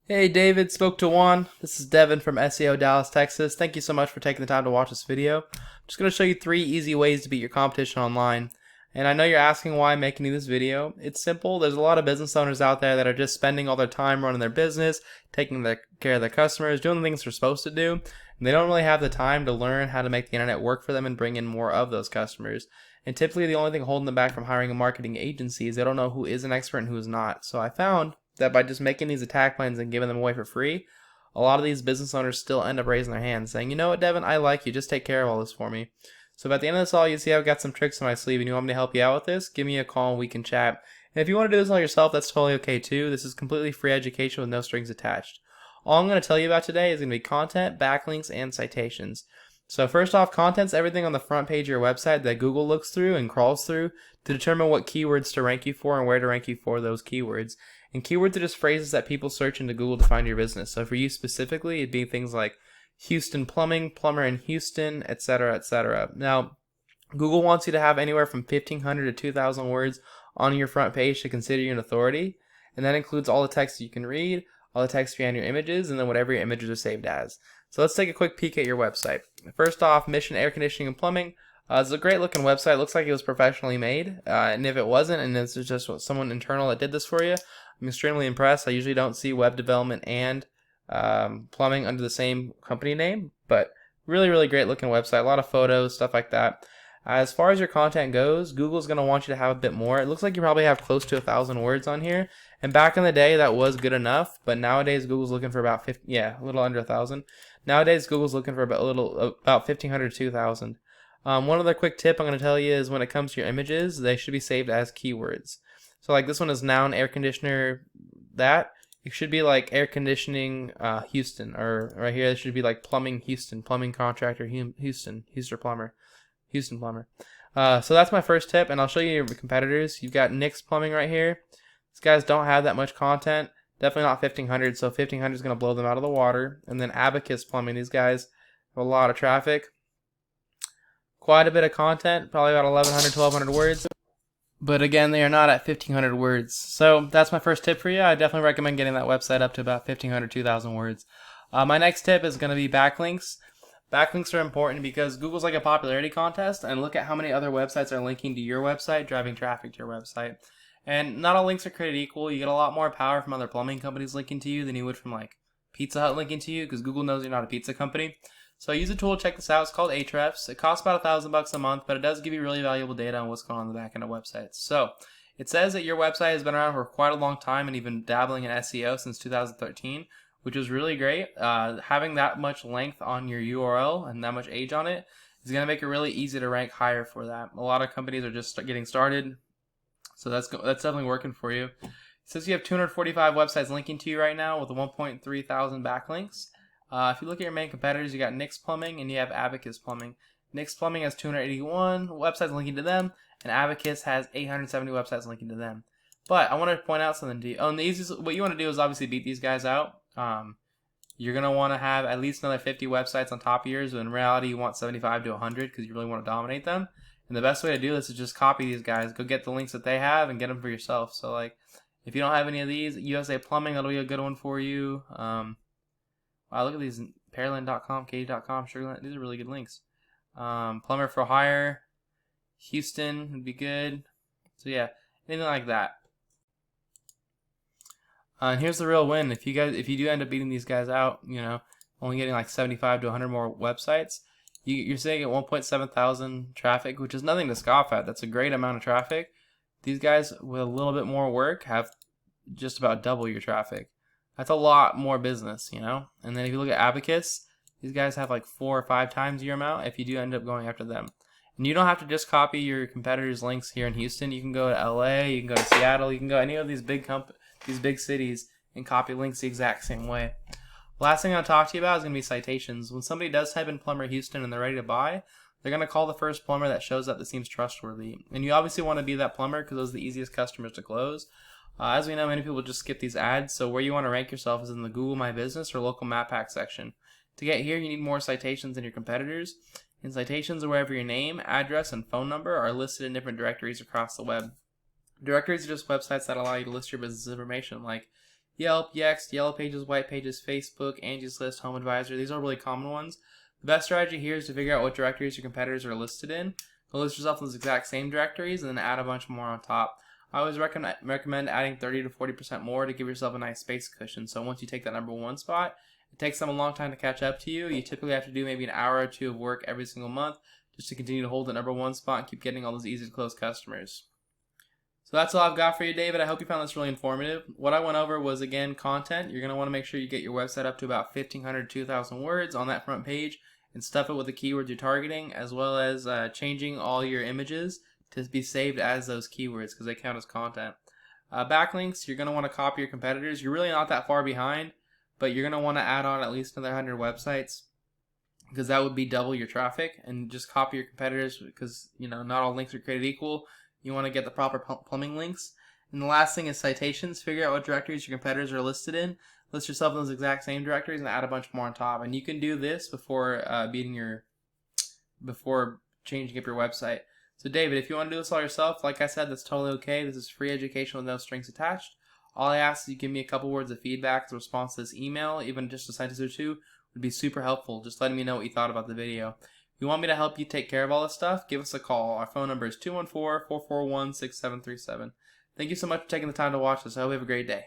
Hey David, spoke to Juan. This is Devin from SEO Dallas, Texas. Thank you so much for taking the time to watch this video. I'm just going to show you 3 easy ways to beat your competition online. And I know you're asking why I'm making this video. It's simple. There's a lot of business owners out there that are just spending all their time running their business, taking care of their customers, doing the things they're supposed to do. And they don't really have the time to learn how to make the internet work for them and bring in more of those customers. And typically the only thing holding them back from hiring a marketing agency is they don't know who is an expert and who is not. So I found that by just making these attack plans and giving them away for free, a lot of these business owners still end up raising their hands saying, you know what, Devin, I like you, just take care of all this for me. So if at the end of this all you see I've got some tricks in my sleeve and you want me to help you out with this, give me a call and we can chat. And if you want to do this all yourself, that's totally okay too. This is completely free education with no strings attached. All I'm going to tell you about today is going to be content, backlinks, and citations. So first off, content's everything on the front page of your website that Google looks through and crawls through to determine what keywords to rank you for and where to rank you for those keywords. And keywords are just phrases that people search into Google to find your business. So for you specifically, it'd be things like Houston plumbing, plumber in Houston, etc., etc. Now, Google wants you to have anywhere from 1,500 to 2,000 words on your front page to consider you an authority. And that includes all the text you can read, all the text behind your images, and then whatever your images are saved as. So let's take a quick peek at your website. First off, Mission Air Conditioning and Plumbing. It's a great looking website. It looks like it was professionally made. And if it wasn't, and it's just someone internal that did this for you, I'm extremely impressed. I usually don't see web development and plumbing under the same company name, but really, really great looking website. A lot of photos, stuff like that. As far as your content goes, Google's going to want you to have a bit more. It looks like you probably have close to 1,000 words on here. And back in the day, that was good enough. But nowadays, Google's looking for about 50, yeah, a little under 1,000. Nowadays, Google's looking for about 1,500 to 2,000. One other quick tip I'm going to tell you is when it comes to your images, they should be saved as keywords. So like this one is noun, air conditioner, that. It should be like air conditioning Houston. Or right here, it should be like plumbing Houston, plumbing contractor Houston, Houston plumber. So that's my first tip, and I'll show you your competitors. You've got Nick's Plumbing right here. These guys don't have that much content. Definitely not 1,500, so 1,500 is going to blow them out of the water. And then Abacus Plumbing. These guys have a lot of traffic. Quite a bit of content, probably about 1,100, 1,200 words. But again, they are not at 1,500 words. So that's my first tip for you. I definitely recommend getting that website up to about 1,500, 2,000 words. My next tip is going to be backlinks. Backlinks are important because Google's like a popularity contest, and look at how many other websites are linking to your website, driving traffic to your website. And not all links are created equal. You get a lot more power from other plumbing companies linking to you than you would from like Pizza Hut linking to you, because Google knows you're not a pizza company. So use a tool to check this out. It's called Ahrefs. It costs about $1,000 a month, but it does give you really valuable data on what's going on in the back end of websites. So it says that your website has been around for quite a long time and even dabbling in SEO since 2013, which is really great. Having that much length on your URL and that much age on it is going to make it really easy to rank higher for that. A lot of companies are just getting started, so that's definitely working for you. It says you have 245 websites linking to you right now with 1.3 thousand backlinks. If you look at your main competitors, you got Nick's Plumbing and you have Abacus Plumbing. Nick's Plumbing has 281 websites linking to them, and Abacus has 870 websites linking to them. But I want to point out something to you. What you want to do is obviously beat these guys out. You're going to want to have at least another 50 websites on top of yours, but in reality you want 75 to 100 because you really want to dominate them. And the best way to do this is just copy these guys. Go get the links that they have and get them for yourself. So like, if you don't have any of these, USA Plumbing, that'll be a good one for you. Wow, look at these. Pearland.com, Katie.com, Sugarland. These are really good links. Plumber for Hire, Houston would be good. So yeah, anything like that. And here's the real win. If you do end up beating these guys out, only getting like 75 to 100 more websites, you're saying at 1.7 thousand traffic, which is nothing to scoff at. That's a great amount of traffic. These guys with a little bit more work have just about double your traffic. That's a lot more business, And then if you look at Abacus, these guys have like 4 or 5 times your amount if you do end up going after them. And you don't have to just copy your competitors' links here in Houston. You can go to LA, you can go to Seattle, you can go any of these big cities and copy links the exact same way. Last thing I'll talk to you about is going to be citations. When somebody does type in Plumber Houston and they're ready to buy, they're going to call the first plumber that shows up that seems trustworthy. And you obviously want to be that plumber because those are the easiest customers to close. As we know, many people just skip these ads, so where you want to rank yourself is in the Google My Business or local map pack section. To get here, you need more citations than your competitors. And citations are wherever your name, address, and phone number are listed in different directories across the web. Directories are just websites that allow you to list your business information, like Yelp, Yext, Yellow Pages, White Pages, Facebook, Angie's List, Home Advisor. These are really common ones. The best strategy here is to figure out what directories your competitors are listed in. You'll list yourself in those exact same directories and then add a bunch more on top. I always recommend adding 30 to 40% more to give yourself a nice space cushion. So once you take that #1 spot, it takes them a long time to catch up to you. You typically have to do maybe an hour or two of work every single month just to continue to hold the #1 spot and keep getting all those easy to close customers. So that's all I've got for you, David. I hope you found this really informative. What I went over was, again, content. You're going to want to make sure you get your website up to about 1,500 to 2,000 words on that front page and stuff it with the keywords you're targeting, as well as changing all your images to be saved as those keywords because they count as content. Backlinks, you're going to want to copy your competitors. You're really not that far behind, but you're going to want to add on at least another 100 websites because that would be double your traffic, and just copy your competitors because, you know, not all links are created equal. You want to get the proper plumbing links. And the last thing is citations. Figure out what directories your competitors are listed in. List yourself in those exact same directories and add a bunch more on top. And you can do this before changing up your website. So David, if you want to do this all yourself, like I said, that's totally okay. This is free education with no strings attached. All I ask is you give me a couple words of feedback as a response to this email, even just a sentence or two, would be super helpful. Just letting me know what you thought about the video. If you want me to help you take care of all this stuff, give us a call. Our phone number is 214-441-6737. Thank you so much for taking the time to watch this. I hope you have a great day.